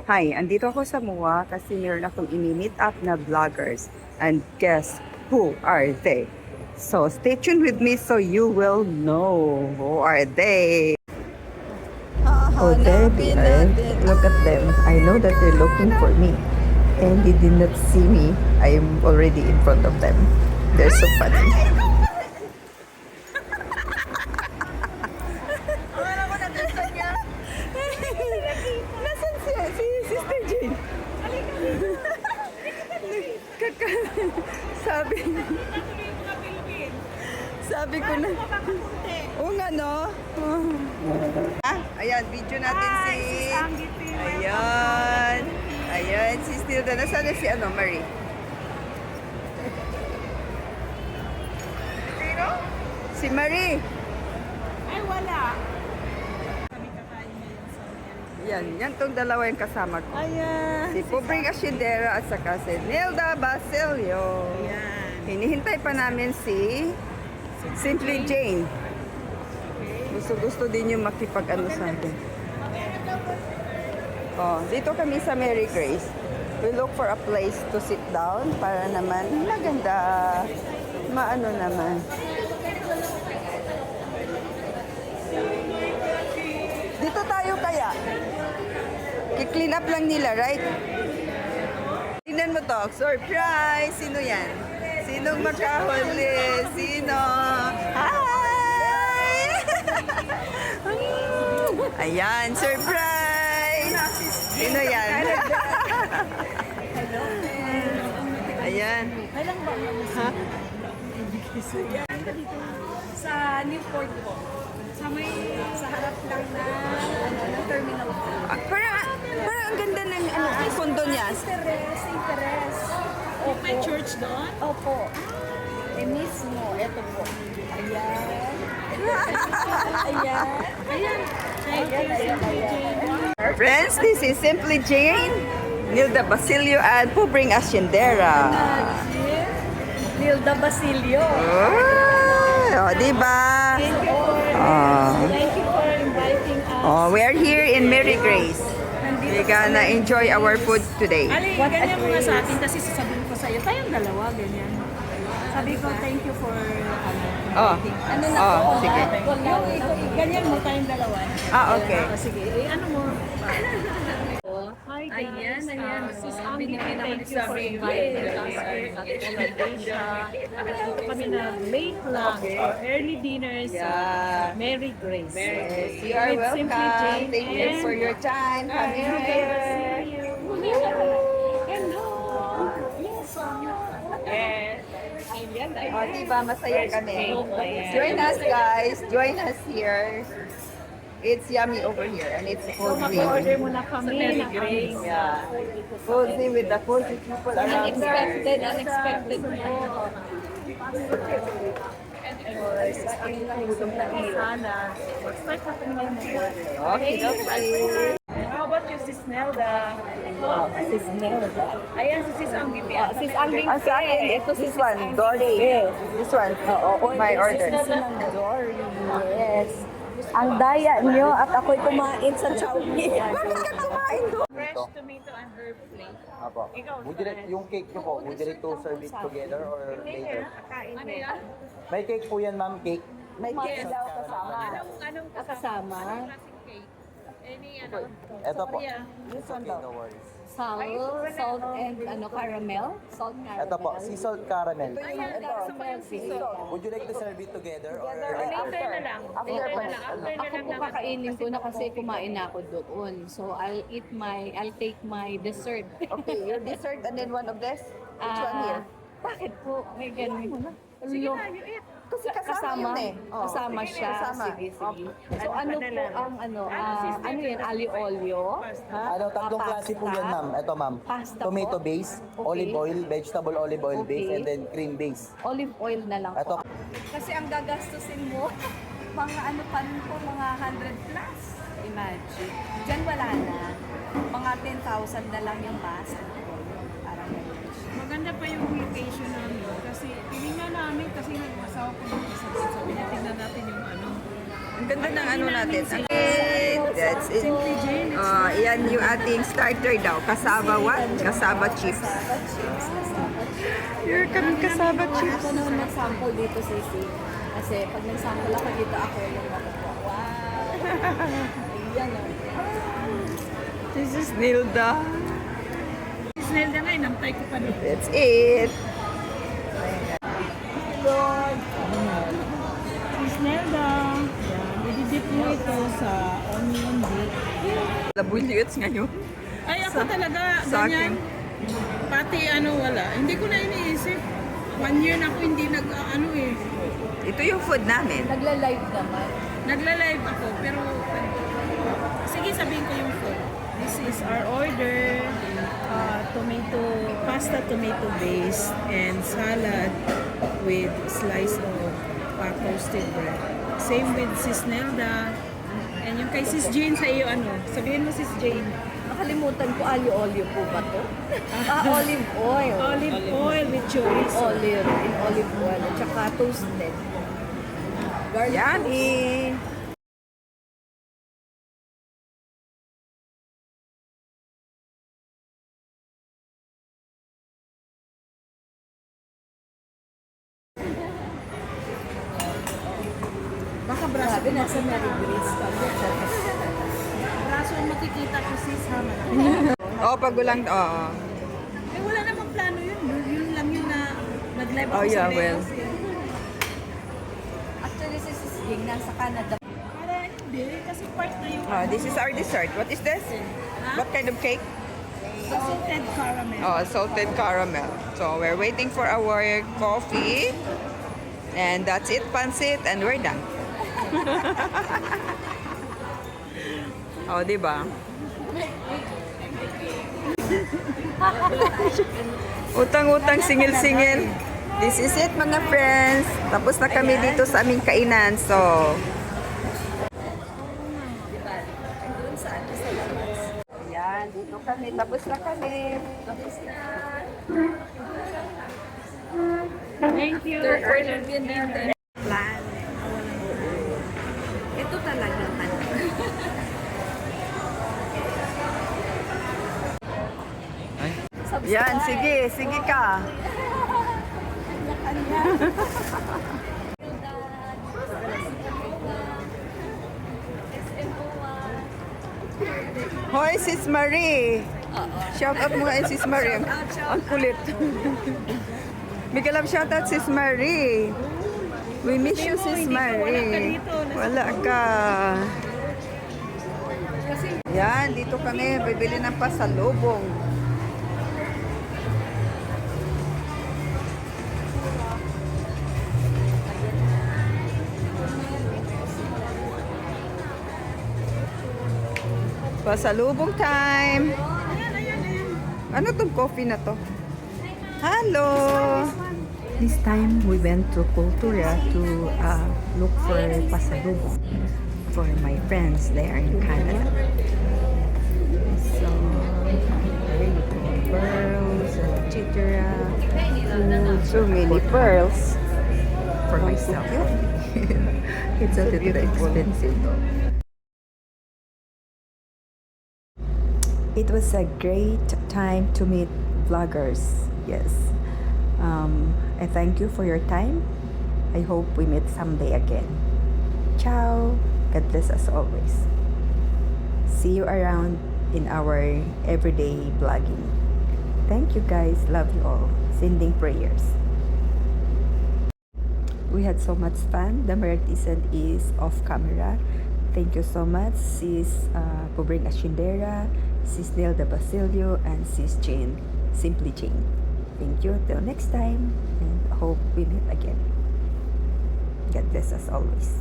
Hi, andito ako sa MUA kasi meron akong ini-meet up na vloggers. And guess who are they? So stay tuned with me so you will know who are they. Oh, there they are. Look at them. I know that they're looking for me. And they did not see me. I am already in front of them. They're so funny. Nasaan siya? Si Sister Jane. Sabi, sabi ko na. Oo nga, no? Ayan, video natin si... Ayan. Ayan, si Stilda. Nasaan na si Marie? Si Marie. Ay, wala. Yan tong dalawa yung kasama ko. Ayan. Si Pobring Ascendera at saka si Nilda Basilio. Ayan. Hinihintay pa namin si Simply Jane. Gusto din yung makipag-ano sa akin. Oh, dito kami sa Mary Grace. We look for a place to sit down para naman maganda. Maano naman. Dito tayo kaya. I-clean up lang nila, right? Tingnan mo to. Surprise! Sino yan? Sinong makahuli? Sino? Hi! Ayan, surprise! Sino yan? Ayan. Ha? Sa Newport po. Sa harap lang ng terminal po. Parang ang ganda ng ang kondo niya. St. Teres. May church doon? Opo. Mismo. Ito po. Ayan. Friends, this is Simply Jane, Nilda Basilio, and Pobring Ascendera. Nilda Basilio. Oh, diba? Thank you for inviting us. Oh, we are here in Mary Grace. We're gonna enjoy our food today. Ali, ganyan mo nga sa akin kasi sasabihin ko sa'yo, tayong dalawa, ganyan. Sabi ko, thank you for Oh, ano na oh, po, sige. ganyan mo tayong dalawa. Okay. Sige, ano mo? Hi guys, Sis Ami, thank you for inviting us here at Olandasia. Dito kami na late lunch or early dinner sa Mary Grace. Yes, you are With welcome. Simply Jane Thank you and for your time coming Hello. here. Hello. Yes. Ayan, Oh, diba? Masaya kami. Join us, guys. Join us here. It's yummy over here, and it's So, cozy. mag-order muna kami ng aming Yeah. Cozy with the cozy people around here. unexpected po. Sana. Start na kami ng Okay, okay. How about you, Sis Nelda? Sis Nelda. Ayan, si Sis Anggi. Sis Anggi. Sa akin, ito this one, Dory. This one, my order. Dory, yes. Ang daya nyo at ako'y kumain sa Chowking. Fresh tomato and herb plate. Apo. Ikaw, Would you like, yung cake nyo po, would you like to serve it together or later? Ano yan? May cake po yan, ma'am, cake. May cake daw kasama. Anong Kasama. klaseng cake? Any ano? Ito po. Sorry, It's okay, no worries. Salt and caramel. Salt caramel. Ito po, sea salt caramel. Ayan, gusto ko yung siso. Would you like to serve it together or Later na lang. Later na lang. After na Ako lang po naman. kakainin ko na kasi kumain na ako doon. So I'll take my dessert. Okay, your dessert and then one of this. Which one here? Bakit po? May ganun. Sige na, you eat. Kasi kasama yun eh. Oh. Kasama siya. Kasama. Sige. So ano po ang ano yan? Ali olio? Ano, tatlong klase po yan, ma'am. Ito, ma'am. Pasta Tomato po. base, Okay. olive oil, vegetable olive oil base, Okay. and then cream base. Olive oil na lang Ito, po. Kasi ang gagastusin mo, mga ano pa rin po, mga 100 plus. Imagine. Diyan wala na. Mga 10,000 na lang yung basa. Parang ganun. Maganda pa yung location namin kasi tinignan namin kasi nag-asawa ko ng isa. Sabi niya, tingnan natin yung ano. Ang Ganda ng ano natin. That's it. Yan yung ating starter daw. Kasaba what? Kasaba chips. Here kami kasaba chips. Ako naman mag-sample dito, Sisi. Kasi pag nag-sample ako dito, ako yung makukuha. Wow! Ayan o. This is Nilda. Snail na nga, inampay ko pa doon. That's it. Snelda. Yan, i-dip mo ito sa onion dip. Labulyuts ngayon. Ay, ako talaga, sa ganyan. Pati ano, wala. Hindi ko na iniisip. 1 year na ako hindi nag-ano eh. Ito yung food namin. Nagla-live naman. Nagla-live ako, pero sige, sabihin ko yung food. This is our order. Pasta tomato base and salad with slice of toasted bread. Same with Sis Nelda. And yung kay Sis Jane sa iyo, ano? Sabihin mo Sis Jane. Nakalimutan ko, alio-olio po ba to? Olive oil. Olive oil with chorizo. Olive oil. At saka toasted. Garlic toast. Yummy! Baka braso Sabi nasa Mary Grace pa. braso ang makikita ko sis ha. Oh, pag walang, oo. Eh wala namang plano yun. Yun lang yun na nag-live ako Oh, yeah, sa well. Vegas. eh. Actually, si Sis Ging nasa Canada. Para hindi, kasi part na yung This is our dessert. What is this? What kind of cake? salted caramel. Oh, salted caramel. So we're waiting for our coffee. And that's it, pansit, and we're done. Oh, di ba? Utang-utang, singil-singil. This is it, mga friends. Tapos na kami dito sa aming kainan. So, ayan, dito kami. Tapos na kami. Tapos na. Thank you. Plan. Ito talaga ano. Yan, sige, sige ka. Hoy, Sis Marie. Shout out mo kay Sis Marie. Ang kulit. Big love shout out Sis Marie. We miss you, Sis Marie. Wala ka. Yan, dito kami. Bibili ng pasalubong. Pasalubong time. Ano tong coffee na to? Hello! This time we went to Cultura to look for pasalubong for my friends there in Canada. So, there you go. Pearls, etc. So many pearls for myself. It's a little expensive though. It was a great time to meet vloggers. Yes. I thank you for your time. I hope we meet someday again. Ciao. God bless us always. See you around in our everyday vlogging. Thank you guys. Love you all. Sending prayers. We had so much fun. The Maritisan is off camera. Thank you so much, Sis Pobring Ashindera, Sis Nelda Basilio, and Sis Jane, Simply Jane. Thank you. Till next time, and hope we meet again. God bless us always.